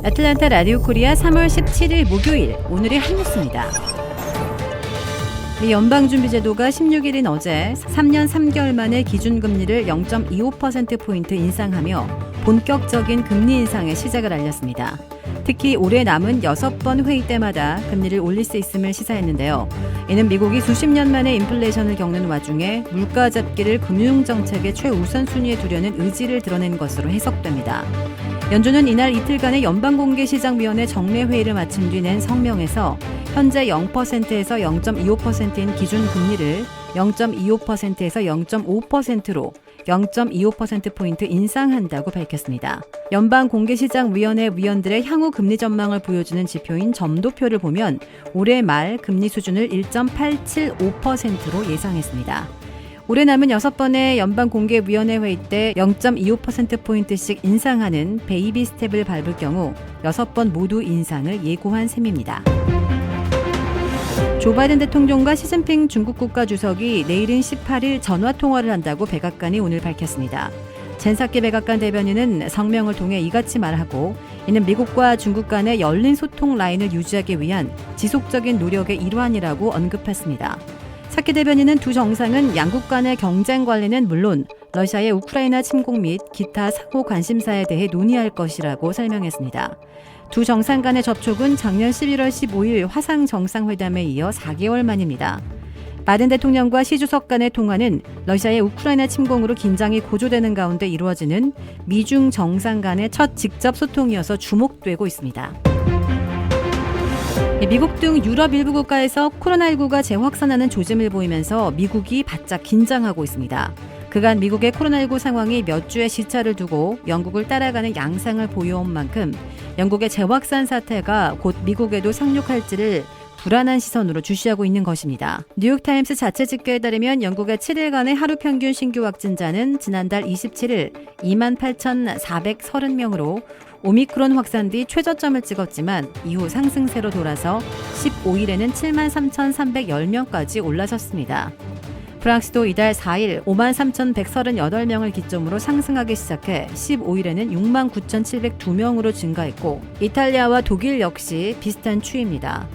애틀랜타 라디오 코리아 3월 17일 목요일 오늘의 한 뉴스입니다. 미 연방준비제도가 16일인 어제 3년 3개월 만에 기준금리를 0.25%포인트 인상하며 본격적인 금리 인상의 시작을 알렸습니다. 특히 올해 남은 6번 회의 때마다 금리를 올릴 수 있음을 시사했는데요. 이는 미국이 수십 년 만에 인플레이션을 겪는 와중에 물가 잡기를 금융정책의 최우선 순위에 두려는 의지를 드러낸 것으로 해석됩니다. 연준은 이날 이틀간의 연방공개시장위원회 정례회의를 마친 뒤 낸 성명에서 현재 0%에서 0.25%인 기준금리를 0.25%에서 0.5%로 0.25%포인트 인상한다고 밝혔습니다. 연방공개시장위원회 위원들의 향후 금리 전망을 보여주는 지표인 점도표를 보면 올해 말 금리 수준을 1.875%로 예상했습니다. 올해 남은 6번의 연방공개위원회 회의 때 0.25%포인트씩 인상하는 베이비 스텝을 밟을 경우 6번 모두 인상을 예고한 셈입니다. 조 바이든 대통령과 시진핑 중국 국가주석이 내일인 18일 전화통화를 한다고 백악관이 오늘 밝혔습니다. 젠사키 백악관 대변인은 성명을 통해 이같이 말하고 이는 미국과 중국 간의 열린 소통 라인을 유지하기 위한 지속적인 노력의 일환이라고 언급했습니다. 사키 대변인은 두 정상은 양국 간의 경쟁 관리는 물론 러시아의 우크라이나 침공 및 기타 상호 관심사에 대해 논의할 것이라고 설명했습니다. 두 정상 간의 접촉은 작년 11월 15일 화상 정상회담에 이어 4개월 만입니다. 바이든 대통령과 시 주석 간의 통화는 러시아의 우크라이나 침공으로 긴장이 고조되는 가운데 이루어지는 미중 정상 간의 첫 직접 소통이어서 주목되고 있습니다. 미국 등 유럽 일부 국가에서 코로나19가 재확산하는 조짐을 보이면서 미국이 바짝 긴장하고 있습니다. 그간 미국의 코로나19 상황이 몇 주의 시차를 두고 영국을 따라가는 양상을 보여온 만큼 영국의 재확산 사태가 곧 미국에도 상륙할지를 불안한 시선으로 주시하고 있는 것입니다. 뉴욕타임스 자체 집계에 따르면 영국의 7일간의 하루 평균 신규 확진자는 지난달 27일 28,430명으로 오미크론 확산 뒤 최저점을 찍었지만 이후 상승세로 돌아서 15일에는 73,310명까지 올라섰습니다. 프랑스도 이달 4일 53,138명을 기점으로 상승하기 시작해 15일에는 69,702명으로 증가했고 이탈리아와 독일 역시 비슷한 추이입니다.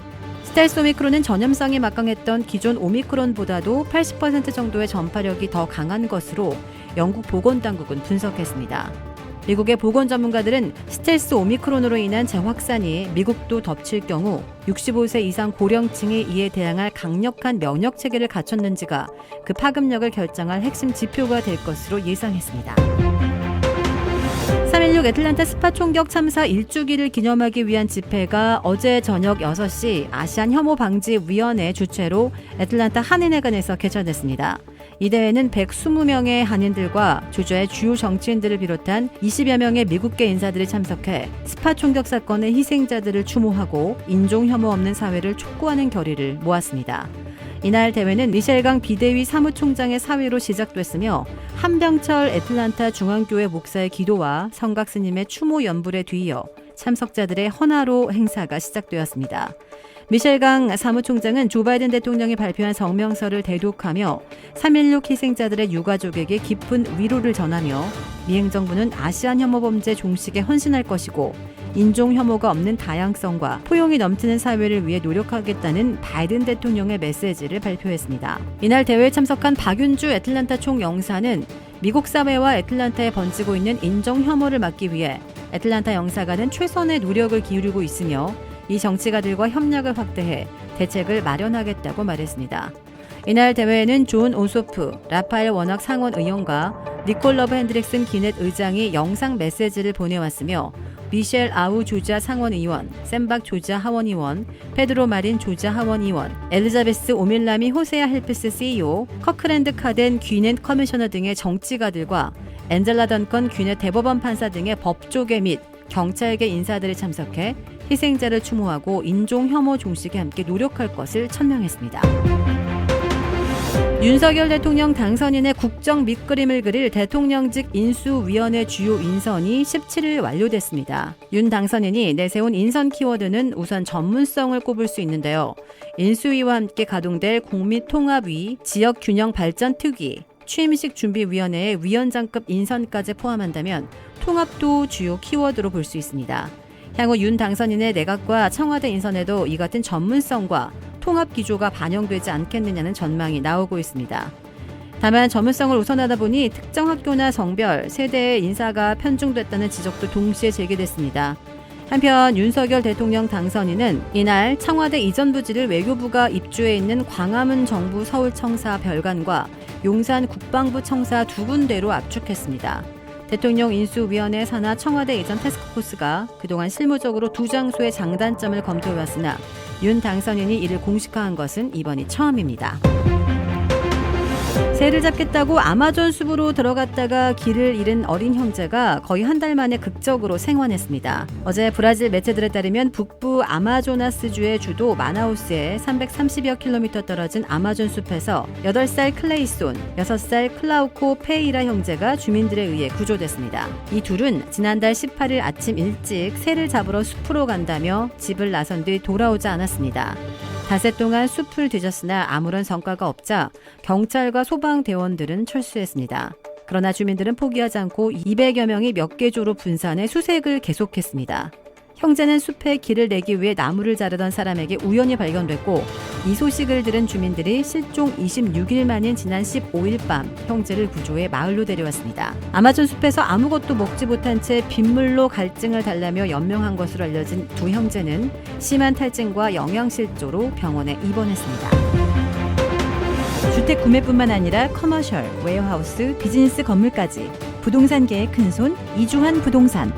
스텔스 오미크론은 전염성이 막강했던 기존 오미크론보다도 80% 정도의 전파력이 더 강한 것으로 영국 보건당국은 분석했습니다. 미국의 보건 전문가들은 스텔스 오미크론으로 인한 재확산이 미국도 덮칠 경우 65세 이상 고령층이 이에 대항할 강력한 면역 체계를 갖췄는지가 그 파급력을 결정할 핵심 지표가 될 것으로 예상했습니다. 3.16 애틀랜타 스파 총격 참사 1주기를 기념하기 위한 집회가 어제 저녁 6시 아시안 혐오 방지 위원회 주최로 애틀랜타 한인회관에서 개최됐습니다. 이 대회는 120명의 한인들과 주저의 주요 정치인들을 비롯한 20여 명의 미국계 인사들이 참석해 스파 총격 사건의 희생자들을 추모하고 인종 혐오 없는 사회를 촉구하는 결의를 모았습니다. 이날 대회는 미셸강 비대위 사무총장의 사회로 시작됐으며 한병철 애틀랜타 중앙교회 목사의 기도와 성각 스님의 추모 연불에 뒤이어 참석자들의 헌화로 행사가 시작되었습니다. 미셸강 사무총장은 조 바이든 대통령이 발표한 성명서를 대독하며 3.16 희생자들의 유가족에게 깊은 위로를 전하며 미 행정부는 아시안 혐오 범죄 종식에 헌신할 것이고 인종 혐오가 없는 다양성과 포용이 넘치는 사회를 위해 노력하겠다는 바이든 대통령의 메시지를 발표했습니다. 이날 대회에 참석한 박윤주 애틀랜타 총영사는 미국 사회와 애틀랜타에 번지고 있는 인종 혐오를 막기 위해 애틀랜타 영사관은 최선의 노력을 기울이고 있으며 이 정치가들과 협력을 확대해 대책을 마련하겠다고 말했습니다. 이날 대회에는 존 오소프, 라파엘 워낙 상원 의원과 니콜 러브 핸드릭슨 기넷 의장이 영상 메시지를 보내왔으며 미셸 아우 조지아 상원 의원, 샘박 조지아 하원 의원, 페드로 마린 조지아 하원 의원, 엘리자베스 오밀라미 호세아 헬프스 CEO, 커크랜드 카덴 귀넷 커미셔너 등의 정치가들과 엔젤라 던컨 귀넷 대법원 판사 등의 법조계 및 경찰계 인사들이 참석해 희생자를 추모하고 인종 혐오 종식에 함께 노력할 것을 천명했습니다. 윤석열 대통령 당선인의 국정 밑그림을 그릴 대통령직 인수위원회 주요 인선이 17일 완료됐습니다. 윤 당선인이 내세운 인선 키워드는 우선 전문성을 꼽을 수 있는데요. 인수위와 함께 가동될 국민통합위, 지역균형발전특위, 취임식 준비위원회의 위원장급 인선까지 포함한다면 통합도 주요 키워드로 볼 수 있습니다. 향후 윤 당선인의 내각과 청와대 인선에도 이 같은 전문성과 통합 기조가 반영되지 않겠느냐는 전망이 나오고 있습니다. 다만 전문성을 우선하다 보니 특정 학교나 성별, 세대의 인사가 편중됐다는 지적도 동시에 제기됐습니다. 한편 윤석열 대통령 당선인은 이날 청와대 이전 부지를 외교부가 입주해 있는 광화문 정부 서울청사 별관과 용산 국방부 청사 두 군데로 압축했습니다. 대통령 인수위원회 산하 청와대 이전 태스크포스가 그동안 실무적으로 두 장소의 장단점을 검토해왔으나 윤 당선인이 이를 공식화한 것은 이번이 처음입니다. 새를 잡겠다고 아마존 숲으로 들어갔다가 길을 잃은 어린 형제가 거의 한 달 만에 극적으로 생還했습니다. 어제 브라질 매체들에 따르면 북부 아마조나스주의 주도 마나우스에 330여 킬로미터 떨어진 아마존 숲에서 8살 클레이손, 6살 클라우코 페이라 형제가 주민들에 의해 구조됐습니다. 이 둘은 지난달 18일 아침 일찍 새를 잡으러 숲으로 간다며 집을 나선 뒤 돌아오지 않았습니다. 닷새 동안 숲을 뒤졌으나 아무런 성과가 없자 경찰과 소방대원들은 철수했습니다. 그러나 주민들은 포기하지 않고 200여 명이 몇 개 조로 분산해 수색을 계속했습니다. 형제는 숲에 길을 내기 위해 나무를 자르던 사람에게 우연히 발견됐고 이 소식을 들은 주민들이 실종 26일 만인 지난 15일 밤 형제를 구조해 마을로 데려왔습니다. 아마존 숲에서 아무것도 먹지 못한 채 빗물로 갈증을 달래며 연명한 것으로 알려진 두 형제는 심한 탈진과 영양실조로 병원에 입원했습니다. 주택 구매뿐만 아니라 커머셜, 웨어하우스, 비즈니스 건물까지 부동산계의 큰손 이주환 부동산.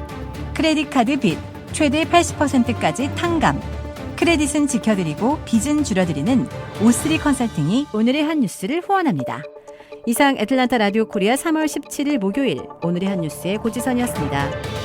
크레딧 카드 빚 최대 80%까지 탕감. 크레딧은 지켜드리고 빚은 줄여드리는 O3 컨설팅이 오늘의 한 뉴스를 후원합니다. 이상 애틀란타 라디오 코리아 3월 17일 목요일 오늘의 한 뉴스의 고지선이었습니다.